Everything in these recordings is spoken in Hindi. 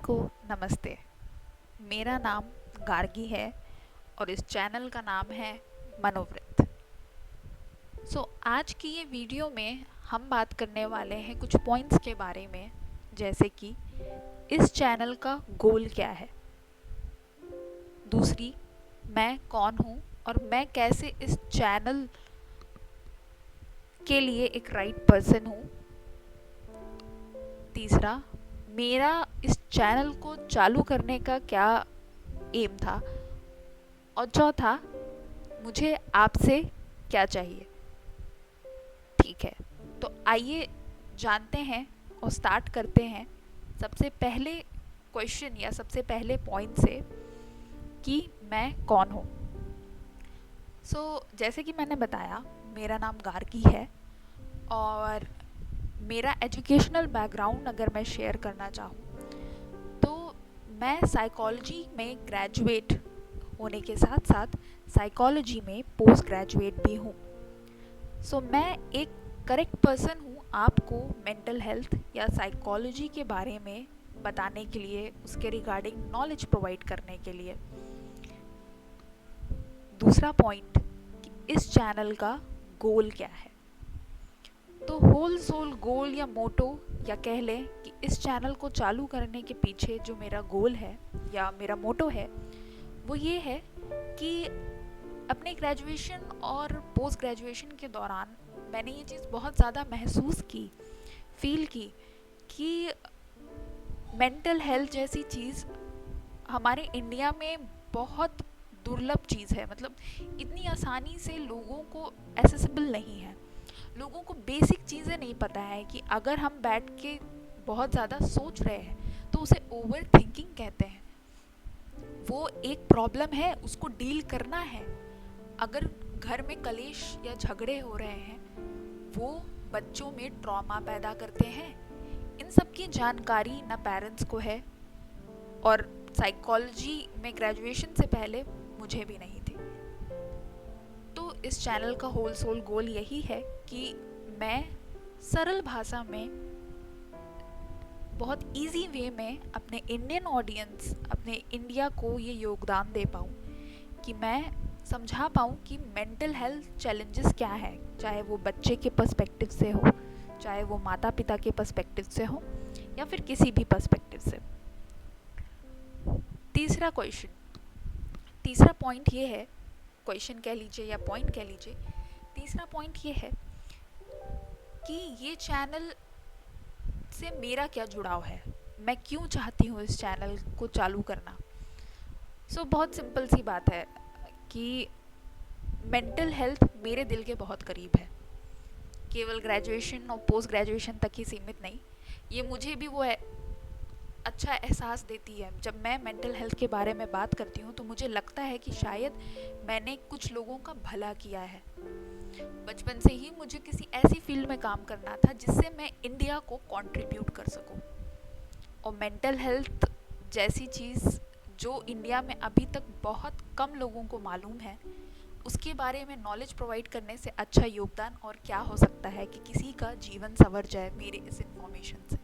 को नमस्ते। मेरा नाम गार्गी है और इस चैनल का नाम है मनोवृत्त। आज की ये वीडियो में हम बात करने वाले हैं कुछ पॉइंट्स के बारे में, जैसे कि इस चैनल का गोल क्या है, दूसरी मैं कौन हूँ और मैं कैसे इस चैनल के लिए एक राइट पर्सन हूँ, तीसरा मेरा इस चैनल को चालू करने का क्या एम था, और चौथा मुझे आपसे क्या चाहिए। ठीक है, तो आइए जानते हैं और स्टार्ट करते हैं सबसे पहले क्वेश्चन या सबसे पहले पॉइंट से कि मैं कौन हूँ। जैसे कि मैंने बताया, मेरा नाम गार्गी है और मेरा एजुकेशनल बैकग्राउंड अगर मैं शेयर करना चाहूँ तो मैं साइकोलॉजी में ग्रेजुएट होने के साथ साथ साइकोलॉजी में पोस्ट ग्रेजुएट भी हूँ। मैं एक करेक्ट पर्सन हूँ आपको मेंटल हेल्थ या साइकोलॉजी के बारे में बताने के लिए, उसके रिगार्डिंग नॉलेज प्रोवाइड करने के लिए। दूसरा पॉइंट कि इस चैनल का गोल क्या है। तो होल सोल गोल या मोटो या कह लें कि इस चैनल को चालू करने के पीछे जो मेरा गोल है या मेरा मोटो है वो ये है कि अपने ग्रेजुएशन और पोस्ट ग्रेजुएशन के दौरान मैंने ये चीज़ बहुत ज़्यादा महसूस की, फील की कि मेंटल हेल्थ जैसी चीज़ हमारे इंडिया में बहुत दुर्लभ चीज़ है। मतलब इतनी आसानी से लोगों को एसेसिबल नहीं है। लोगों को बेसिक चीज़ें नहीं पता है कि अगर हम बैठ के बहुत ज़्यादा सोच रहे हैं तो उसे ओवर थिंकिंग कहते हैं। वो एक प्रॉब्लम है, उसको डील करना है। अगर घर में कलेश या झगड़े हो रहे हैं, वो बच्चों में ट्रॉमा पैदा करते हैं। इन सब की जानकारी ना पेरेंट्स को है और साइकोलॉजी में ग्रेजुएशन से पहले मुझे भी नहीं थी। तो इस चैनल का होल सोल गोल यही है कि मैं सरल भाषा में, बहुत इजी वे में अपने इंडियन ऑडियंस, अपने इंडिया को ये योगदान दे पाऊँ कि मैं समझा पाऊँ कि मेंटल हेल्थ चैलेंजेस क्या है, चाहे वो बच्चे के पर्सपेक्टिव से हो, चाहे वो माता पिता के पर्सपेक्टिव से हो या फिर किसी भी पर्सपेक्टिव से। तीसरा पॉइंट ये है, क्वेश्चन कह लीजिए या पॉइंट कह लीजिए, तीसरा पॉइंट ये है कि ये चैनल से मेरा क्या जुड़ाव है, मैं क्यों चाहती हूँ इस चैनल को चालू करना। बहुत सिंपल सी बात है कि मेंटल हेल्थ मेरे दिल के बहुत करीब है। केवल ग्रेजुएशन और पोस्ट ग्रेजुएशन तक ही सीमित नहीं, ये मुझे भी वो है अच्छा एहसास देती है। जब मैं मेंटल हेल्थ के बारे में बात करती हूँ तो मुझे लगता है कि शायद मैंने कुछ लोगों का भला किया है। बचपन से ही मुझे किसी ऐसी फील्ड में काम करना था जिससे मैं इंडिया को कंट्रीब्यूट कर सकूं। और मेंटल हेल्थ जैसी चीज़ जो इंडिया में अभी तक बहुत कम लोगों को मालूम है, उसके बारे में नॉलेज प्रोवाइड करने से अच्छा योगदान और क्या हो सकता है कि किसी का जीवन संवर जाए मेरे इस इंफॉर्मेशन से।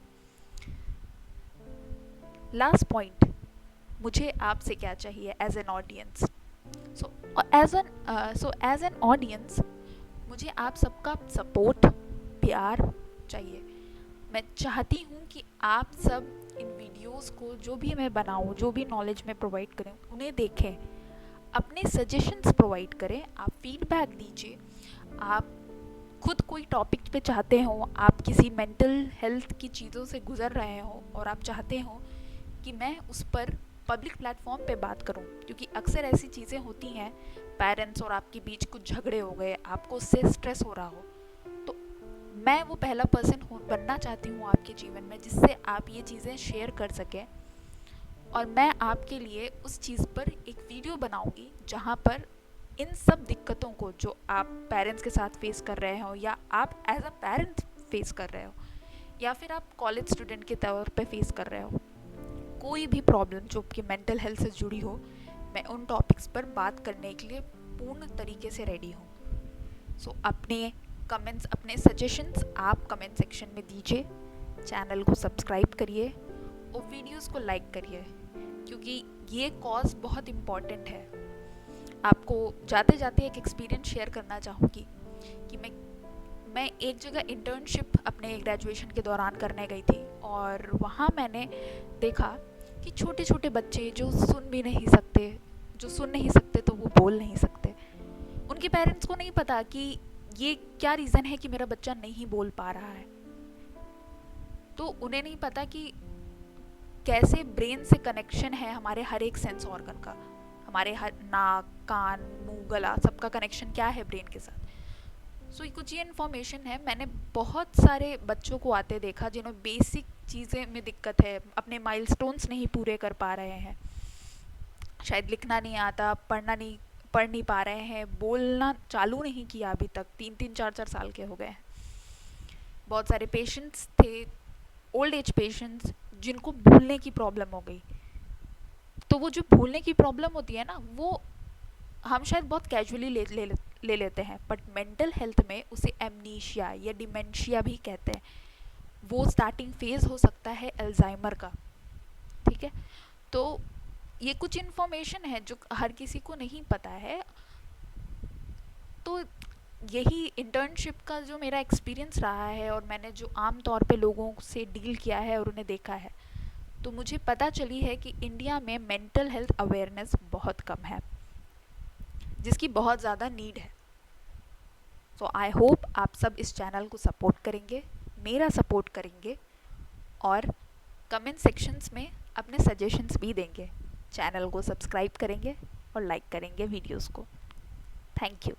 लास्ट पॉइंट, मुझे आपसे क्या चाहिए as an audience. As an audience मुझे आप सबका सपोर्ट, प्यार चाहिए। मैं चाहती हूँ कि आप सब इन वीडियोस को जो भी मैं बनाऊँ, जो भी नॉलेज मैं प्रोवाइड करूँ, उन्हें देखें, अपने सजेशंस प्रोवाइड करें, आप फीडबैक दीजिए। आप खुद कोई टॉपिक पे चाहते हो, आप किसी मेंटल हेल्थ की चीज़ों से गुजर रहे हो और आप चाहते हो कि मैं उस पर पब्लिक प्लेटफॉर्म पे बात करूं, क्योंकि अक्सर ऐसी चीज़ें होती हैं, पेरेंट्स और आपके बीच कुछ झगड़े हो गए, आपको उससे स्ट्रेस हो रहा हो, तो मैं वो पहला पर्सन बनना चाहती हूँ आपके जीवन में जिससे आप ये चीज़ें शेयर कर सकें। और मैं आपके लिए उस चीज़ पर एक वीडियो बनाऊंगी जहाँ पर इन सब दिक्कतों को जो आप पेरेंट्स के साथ फेस कर रहे हो, या आप एज अ पेरेंट फेस कर रहे हो, या फिर आप कॉलेज स्टूडेंट के तौर पे फेस कर रहे हो, कोई भी प्रॉब्लम जो आपकी मेंटल हेल्थ से जुड़ी हो, मैं उन टॉपिक्स पर बात करने के लिए पूर्ण तरीके से रेडी हूँ। अपने कमेंट्स, अपने सजेशंस आप कमेंट सेक्शन में दीजिए, चैनल को सब्सक्राइब करिए और वीडियोस को लाइक करिए, क्योंकि ये कॉज बहुत इम्पॉर्टेंट है। आपको जाते जाते एक एक्सपीरियंस शेयर करना चाहूँगी कि मैं एक जगह इंटर्नशिप अपने ग्रेजुएशन के दौरान करने गई थी, और वहाँ मैंने देखा कि छोटे छोटे बच्चे जो सुन नहीं सकते तो वो बोल नहीं सकते, उनके पेरेंट्स को नहीं पता कि ये क्या रीज़न है कि मेरा बच्चा नहीं बोल पा रहा है। तो उन्हें नहीं पता कि कैसे ब्रेन से कनेक्शन है हमारे हर एक सेंस ऑर्गन का, हमारे हर नाक, कान, मुंह, गला, सबका कनेक्शन क्या है ब्रेन के साथ। कुछ ये इन्फॉर्मेशन है। मैंने बहुत सारे बच्चों को आते देखा जिन्हें बेसिक चीज़ें में दिक्कत है, अपने माइलस्टोन्स नहीं पूरे कर पा रहे हैं, शायद लिखना नहीं आता, पढ़ नहीं पा रहे हैं, बोलना चालू नहीं किया अभी तक, 3-3, 4-4 साल के हो गए हैं। बहुत सारे पेशेंट्स थे, ओल्ड एज पेशेंट्स, जिनको भूलने की प्रॉब्लम हो गई। तो वो जो भूलने की प्रॉब्लम होती है ना, वो हम शायद बहुत कैजुअली ले लेते हैं, बट मेंटल हेल्थ में उसे एमनीशिया या डिमेंशिया भी कहते हैं। वो स्टार्टिंग फेज हो सकता है अल्जाइमर का। ठीक है, तो ये कुछ इन्फॉर्मेशन है जो हर किसी को नहीं पता है। तो यही इंटर्नशिप का जो मेरा एक्सपीरियंस रहा है, और मैंने जो आम तौर पे लोगों से डील किया है और उन्हें देखा है, तो मुझे पता चली है कि इंडिया में मेंटल हेल्थ अवेयरनेस बहुत कम है, जिसकी बहुत ज़्यादा नीड है। सो आई होप आप सब इस चैनल को सपोर्ट करेंगे, मेरा सपोर्ट करेंगे, और कमेंट सेक्शंस में अपने सजेशंस भी देंगे। चैनल को सब्सक्राइब करेंगे और लाइक करेंगे वीडियोस को। Thank you.